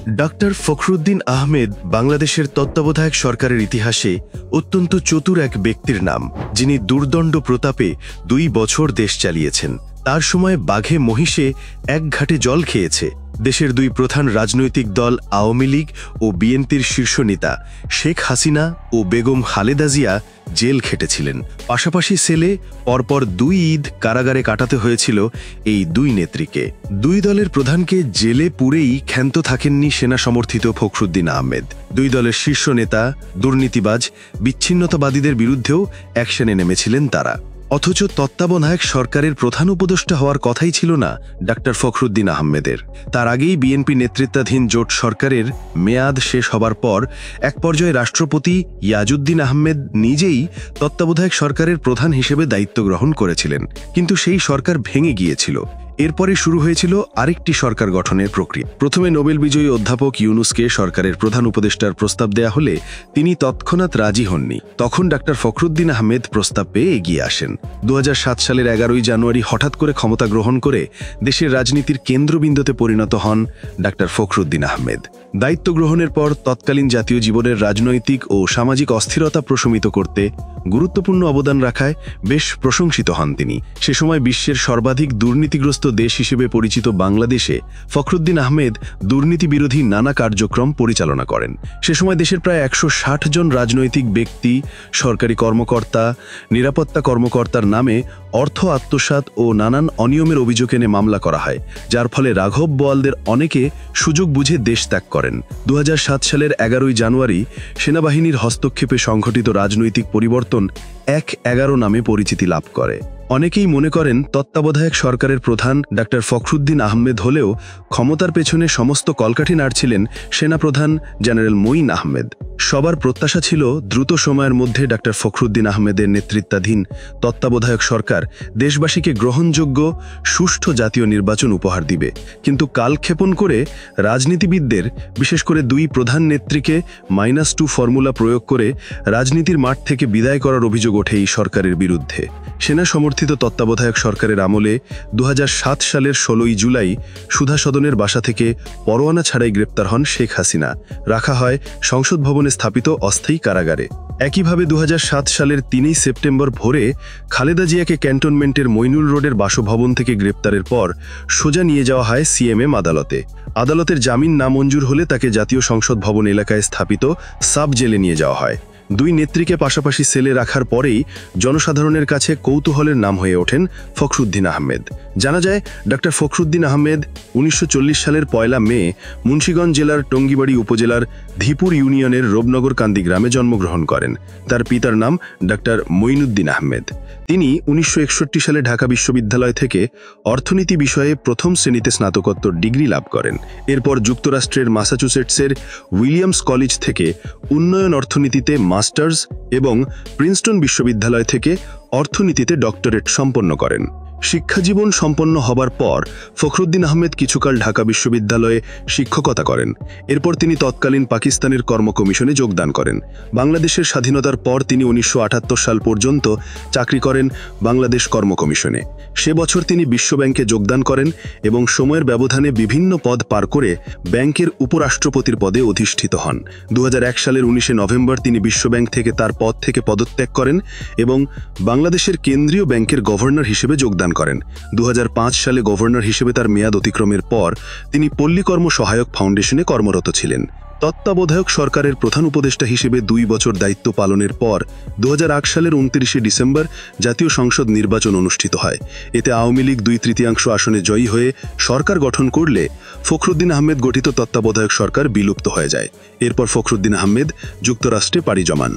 Doctor Fakhruddin Ahmed বাংলাদেশের তত্ত্বাবধায়ক সরকারের ইতিহাসে অত্যন্ত চতুর এক ব্যক্তির নাম, যিনি দুর্দণ্ড প্রতাপে 2 বছর দেশ চালিয়েছেন। তার সময় বাঘে মহিষে এক ঘাটে জল খেয়েছে। দেশের 2 প্রধান রাজনৈতিক দল আওয়ামী লীগ ও বিএনপির শীর্ষ নেতা শেখ হাসিনা ও বেগম খালেদা জিয়া জেল খেটেছিলেন। পাশাপাশি সেলে পরপর 2 ঈদ কারাগারে কাটাতে হয়েছিল এই 2 নেত্রীকে। 2 দলের প্রধানকে জেলে পুরেই ক্ষান্ত থাকেননি সেনা সমর্থিত ফখরুদ্দিন আহমেদ। 2 দলের শীর্ষ নেতা, দুর্নীতিবাজ, বিচ্ছিন্নতাবাদীদের বিরুদ্ধেও অ্যাকশনে নেমেছিলেন তারা। অথচ তত্ত্বাবধায়ক সরকারের প্রধান উপদেষ্টা হওয়ার কথাই ছিল না ডাক্তার ফখরুদ্দিন আহমেদের। তার আগেই বিএনপি নেতৃত্বাধীন জোট সরকারের মেয়াদ শেষ হবার পর এক পর্যায়ে রাষ্ট্রপতি ইয়াজউদ্দিন আহমেদ নিজেই তত্ত্বাবধায়ক সরকারের প্রধান হিসেবে দায়িত্ব গ্রহণ করেছিলেন, কিন্তু সেই সরকার ভেঙে গিয়েছিল। এরপরে শুরু হয়েছিল আরেকটি সরকার গঠনের প্রক্রিয়া। প্রথমে নোবেল বিজয়ী অধ্যাপক ইউনুসকে সরকারের প্রধান উপদেষ্টার প্রস্তাব দেয়া হলে তিনি তৎক্ষণাৎ রাজি হননি। তখন ডাক্তার ফখরুদ্দিন আহমেদ প্রস্তাব পেয়ে এগিয়ে আসেন। 2007 সালের 11ই জানুয়ারি হঠাৎ করে ক্ষমতা গ্রহণ করে দেশের রাজনীতির কেন্দ্রবিন্দুতে পরিণত হন ডাক্তার ফখরুদ্দিন আহমেদ। দায়িত্ব গ্রহণের পর তৎকালীন জাতীয় জীবনের রাজনৈতিক ও সামাজিক অস্থিরতা প্রশমিত করতে গুরুত্বপূর্ণ অবদান রাখায় বেশ প্রশংসিত হন তিনি। সে সময় বিশ্বের সর্বাধিক দুর্নীতিগ্রস্ত দেশ হিসেবে পরিচিত বাংলাদেশে ফখরুদ্দিন আহমেদ দুর্নীতি বিরোধী নানা কার্যক্রম পরিচালনা করেন। সে সময় দেশের প্রায় 160 জন রাজনৈতিক ব্যক্তি, সরকারি কর্মকর্তা, নিরাপত্তা কর্মকর্তার নামে অর্থ আত্মসাৎ ও নানান অনিয়মের অভিযোগ এনে মামলা করা হয়, যার ফলে রাঘব বোয়ালদের অনেকে সুযোগ বুঝে দেশ ত্যাগ করেন। 2007 সালের 11ই জানুয়ারি সেনাবাহিনীর হস্তক্ষেপে সংঘটিত রাজনৈতিক পরিবর্তন 1-11 নামে পরিচিতি লাভ করে। অনেকেই মনে করেন তত্ত্বাবধায়ক সরকারের প্রধান ডাক্তার ফখরুদ্দিন আহমেদ হলেও ক্ষমতার পেছনে সমস্ত কলকাঠি নাড়ছিলেন সেনাপ্রধান জেনারেল মঈন আহমেদ। সবার প্রত্যাশা ছিল দ্রুত সময়ের মধ্যে ডাক্তার ফখরুদ্দিন আহমেদের নেতৃত্বাধীন তত্ত্বাবধায়ক সরকার দেশবাসীকে গ্রহণযোগ্য সুষ্ঠু জাতীয় নির্বাচন উপহার দিবে। কিন্তু কালক্ষেপণ করে রাজনীতিবিদদের, বিশেষ করে 2 প্রধান নেত্রীকে -2 ফর্মুলা প্রয়োগ করে রাজনীতির মাঠ থেকে বিদায় করার অভিযোগ ওঠে এই সরকারের বিরুদ্ধে। সেনা সমর্থিত তত্ত্বাবধায়ক সরকারের আমলে 2007 সালের 16ই জুলাই সুধা সদনের বাসা থেকে পরোয়ানা ছাড়াই গ্রেপ্তার হন শেখ হাসিনা। রাখা হয় সংসদ ভবনে স্থাপিত অস্থায়ী কারাগারে। একইভাবে 2007 সালের 3ই সেপ্টেম্বর ভোরে খালেদা জিয়াকে ক্যান্টনমেন্টের মইনুল রোডের বাসভবন থেকে গ্রেপ্তারের পর সোজা নিয়ে যাওয়া হয় সিএমএম আদালতে। আদালতের জামিন না মঞ্জুর হলে তাকে জাতীয় সংসদ ভবন এলাকায় স্থাপিত সাব জেলে নিয়ে যাওয়া হয়। 2 নেত্রীকে পাশাপাশি সেলে রাখার পরেই জনসাধারণের কাছে কৌতূহলের নাম হয়ে ওঠেন ফখরুদ্দিন আহমেদ। জানা যায় ডাক্তার ফখরুদ্দিন আহমেদ 1940 সালের 1 মে মুন্সিগঞ্জ জেলার টঙ্গিবাড়ি উপজেলার ধীপুর ইউনিয়নের রূপনগর কান্দি গ্রামে জন্মগ্রহণ করেন। তার পিতার নাম ডাক্তার মঈনুদ্দিন আহমেদ। তিনি 1961 সালে ঢাকা বিশ্ববিদ্যালয় থেকে অর্থনীতি বিষয়ে প্রথম শ্রেণীতে স্নাতকোত্তর ডিগ্রি লাভ করেন। এরপর যুক্তরাষ্ট্রের ম্যাসাচুসেটসের উইলিয়ামস কলেজ থেকে উন্নয়ন অর্থনীতিতে মাস্টার্স এবং প্রিন্সটন বিশ্ববিদ্যালয় থেকে অর্থনীতিতে ডক্টরেট সম্পন্ন করেন। শিক্ষাজীবন সম্পন্ন হবার পর ফখরুদ্দিন আহমেদ কিছুকাল ঢাকা বিশ্ববিদ্যালয়ে শিক্ষকতা করেন। এরপর তিনি তৎকালীন পাকিস্তানের কর্ম কমিশনে যোগদান করেন। বাংলাদেশের স্বাধীনতার পর তিনি 1978 সাল পর্যন্ত চাকরি করেন বাংলাদেশ কর্ম কমিশনে। সে বছর তিনি বিশ্বব্যাংকে যোগদান করেন এবং সময়ের ব্যবধানে বিভিন্ন পদ পার করে ব্যাংকের উপরাষ্ট্রপতির পদে অধিষ্ঠিত হন। 2001 সালের 19 নভেম্বর তিনি বিশ্বব্যাংক থেকে তার পদ থেকে পদত্যাগ করেন এবং বাংলাদেশের কেন্দ্রীয় ব্যাংকের গভর্নর হিসেবে যোগদান করেন। 2005 সালে গভর্নর হিসেবে তার মেয়াদ অতিক্রমের পর তিনি পল্লী কর্ম সহায়ক ফাউন্ডেশনে কর্মরত ছিলেন। তত্ত্বাবধায়ক সরকারের প্রধান উপদেষ্টা হিসেবে 2 বছর দায়িত্ব পালনের পর 2008 সালের 29 ডিসেম্বর জাতীয় সংসদ নির্বাচন অনুষ্ঠিত হয়। এতে আওয়ামী লীগ 2/3 আসনে জয়ী হয়ে সরকার গঠন করলে ফখরুদ্দিন আহমেদ গঠিত তত্ত্বাবধায়ক সরকার বিলুপ্ত হয়ে যায়। এরপর ফখরুদ্দিন আহমেদ যুক্তরাষ্ট্রে পাড়ি জমান।